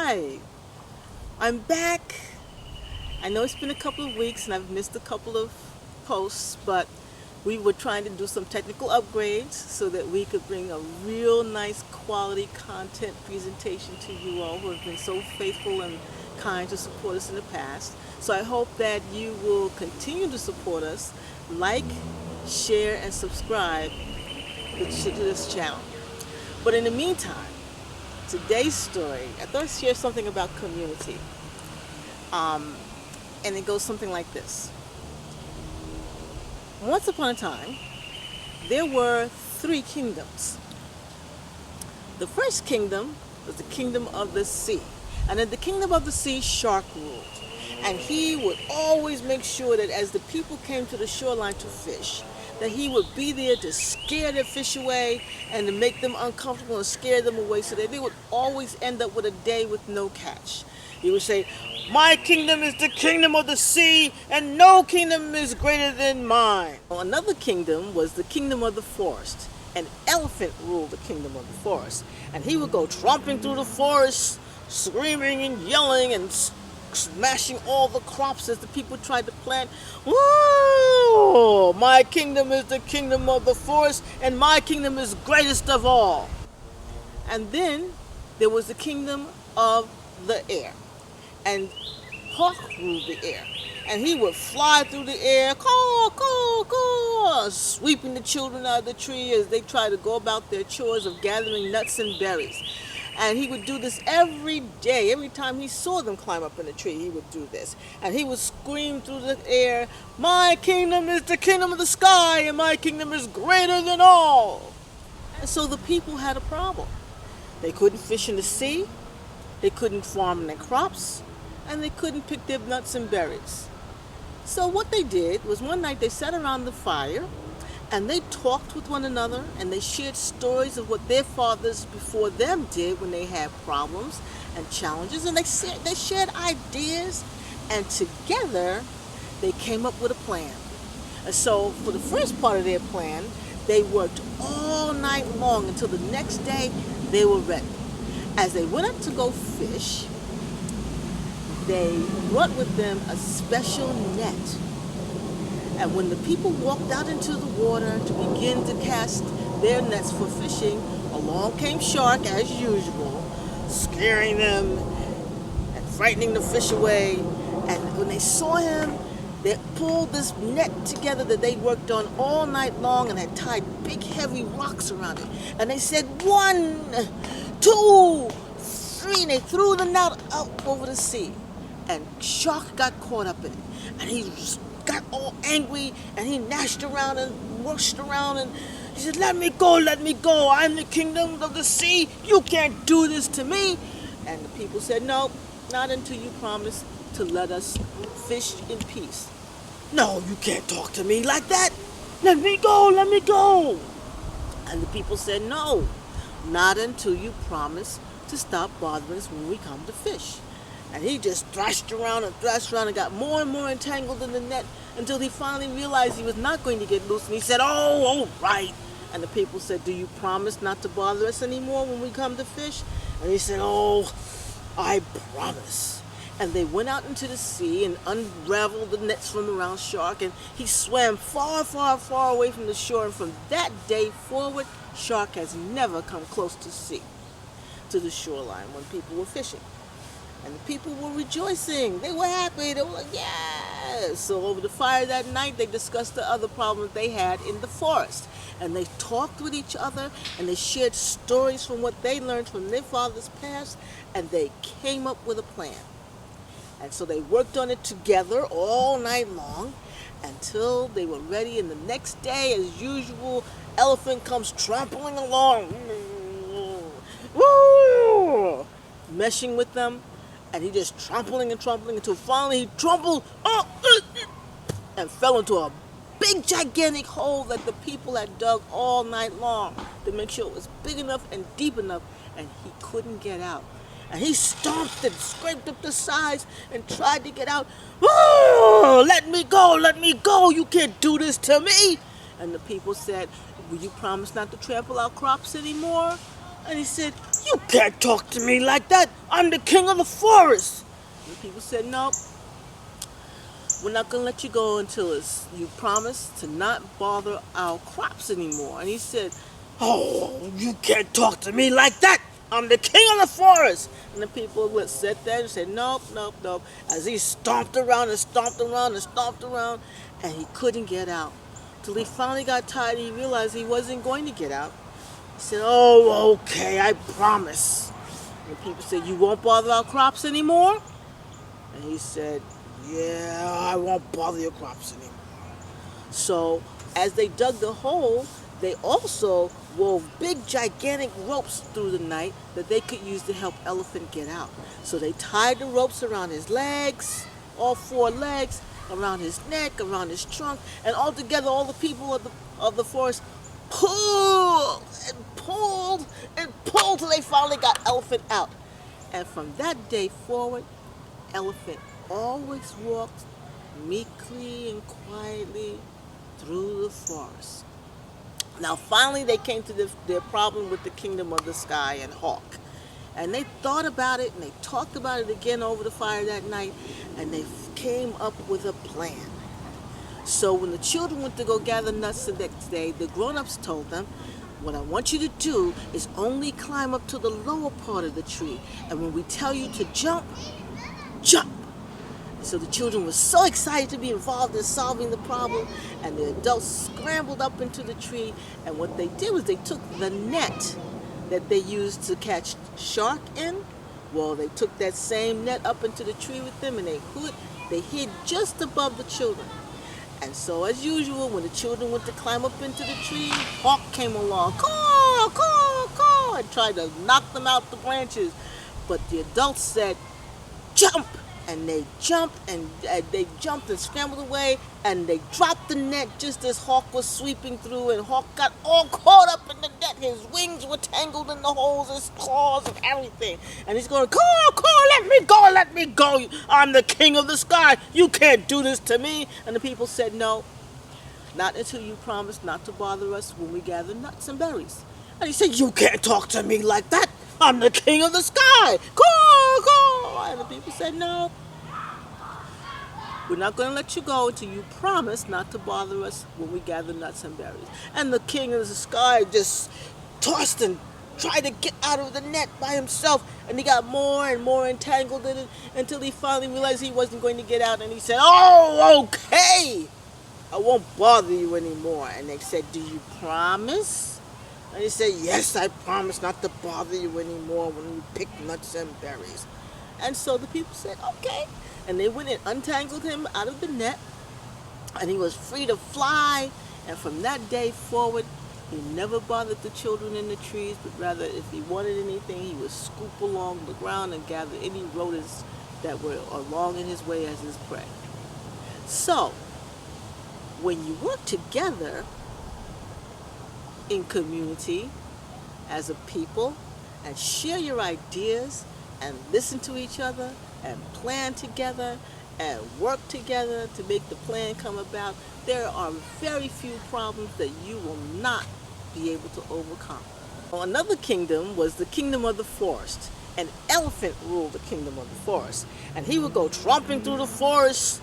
Hi, I'm back. I know it's been a couple of weeks and I've missed a couple of posts, but we were trying to do some technical upgrades so that we could bring a real nice quality content presentation to you all who have been so faithful and kind to support us in the past. So I hope that you will continue to support us, like, share, and subscribe to this channel. But in the meantime, today's story, I thought I'd share something about community. And it goes something like this. Once upon a time, there were three kingdoms. The first kingdom was the kingdom of the sea. And in the kingdom of the sea, Shark ruled. And he would always make sure that as the people came to the shoreline to fish, that he would be there to scare their fish away and to make them uncomfortable and scare them away so that they would always end up with a day with no catch. He would say, "My kingdom is the kingdom of the sea, and no kingdom is greater than mine." Well, another kingdom was the kingdom of the forest. An elephant ruled the kingdom of the forest. And he would go tromping through the forest, screaming and yelling and smashing all the crops as the people tried to plant. Whoa! My kingdom is the kingdom of the forest, and my kingdom is greatest of all. And then there was the kingdom of the air. And Hawk ruled the air. And he would fly through the air, caw, caw, caw, sweeping the children out of the tree as they tried to go about their chores of gathering nuts and berries. And he would do this every day. Every time he saw them climb up in the tree, he would do this. And he would scream through the air, "My kingdom is the kingdom of the sky, and my kingdom is greater than all." And so the people had a problem. They couldn't fish in the sea, they couldn't farm their crops, and they couldn't pick their nuts and berries. So what they did was one night they sat around the fire and they talked with one another and they shared stories of what their fathers before them did when they had problems and challenges, and they shared ideas, and together they came up with a plan. And so for the first part of their plan, they worked all night long until the next day they were ready. As they went up to go fish, they brought with them a special net. And when the people walked out into the water to begin to cast their nets for fishing, along came Shark as usual, scaring them and frightening the fish away. And when they saw him, they pulled this net together that they worked on all night long and had tied big heavy rocks around it. And they said, "1, 2, 3," and they threw the net out over the sea. And Shark got caught up in it. And he got all angry and he gnashed around and rushed around and he said, let me go, I'm the kingdom of the sea, you can't do this to me." And the people said, "No, not until you promise to let us fish in peace." "No, you can't talk to me like that, let me go." And the people said, "No, not until you promise to stop bothering us when we come to fish." And he just thrashed around and got more and more entangled in the net until he finally realized he was not going to get loose. And he said, "Oh, all right." And the people said, "Do you promise not to bother us anymore when we come to fish?" And he said, "Oh, I promise." And they went out into the sea and unraveled the nets from around Shark. And he swam far, far, far away from the shore. And from that day forward, Shark has never come close to the shoreline when people were fishing. And the people were rejoicing. They were happy. They were like, "Yeah." So over the fire that night, they discussed the other problems they had in the forest. And they talked with each other, and they shared stories from what they learned from their fathers' past, and they came up with a plan. And so they worked on it together all night long until they were ready. And the next day, as usual, Elephant comes trampling along, woo, meshing with them. And he just trampling until finally he trumpled and fell into a big gigantic hole that the people had dug all night long to make sure it was big enough and deep enough, and he couldn't get out. And he stomped and scraped up the sides and tried to get out. "Oh, let me go, you can't do this to me." And the people said, "Will you promise not to trample our crops anymore?" And he said, "You can't talk to me like that. I'm the king of the forest." And the people said, "No, we're not going to let you go until you promise to not bother our crops anymore." And he said, "Oh, you can't talk to me like that. I'm the king of the forest." And the people would sit there and say, "Nope, nope, nope." As he stomped around and stomped around and stomped around, and he couldn't get out. Till he finally got tired, he realized he wasn't going to get out. He said, "Oh, okay, I promise." And the people said, "You won't bother our crops anymore?" And he said, "Yeah, I won't bother your crops anymore." So as they dug the hole, they also wove big gigantic ropes through the night that they could use to help Elephant get out. So they tied the ropes around his legs, all four legs, around his neck, around his trunk, and all together all the people of the forest pulled and pulled and pulled till they finally got Elephant out. And from that day forward, Elephant always walked meekly and quietly through the forest. Now, finally, they came to their problem with the kingdom of the sky and Hawk. And they thought about it and they talked about it again over the fire that night, and they came up with a plan. So when the children went to go gather nuts the next day, the grown-ups told them, "What I want you to do is only climb up to the lower part of the tree, and when we tell you to jump, jump." So the children were so excited to be involved in solving the problem, and the adults scrambled up into the tree, and what they did was they took the net that they used to catch shark in. Well, they took that same net up into the tree with them, and they hid just above the children. And so, as usual, when the children went to climb up into the tree, Hawk came along, caw, caw, caw, and tried to knock them out the branches. But the adults said, "Jump!" And they jumped and scrambled away, and they dropped the net just as Hawk was sweeping through, and Hawk got all caught up in the net. His wings were tangled in the holes, his claws and everything. And he's going, "Caw, caw, let me go, let me go. I'm the king of the sky. You can't do this to me." And the people said, "No, not until you promise not to bother us when we gather nuts and berries." And he said, "You can't talk to me like that. I'm the king of the sky. Caw, caw." And the people said, "No, we're not going to let you go until you promise not to bother us when we gather nuts and berries." And the king of the sky just tossed and tried to get out of the net by himself, and he got more and more entangled in it until he finally realized he wasn't going to get out, and he said, "Oh, okay, I won't bother you anymore." And they said, "Do you promise?" And he said, "Yes, I promise not to bother you anymore when you pick nuts and berries." And so the people said, "Okay." And they went and untangled him out of the net, and he was free to fly. And from that day forward, he never bothered the children in the trees, but rather, if he wanted anything, he would scoop along the ground and gather any rodents that were along in his way as his prey. So, when you work together in community as a people and share your ideas and listen to each other and plan together and work together to make the plan come about, there are very few problems that you will not be able to overcome. Another kingdom was the kingdom of the forest. An elephant ruled the kingdom of the forest, and he would go tromping through the forest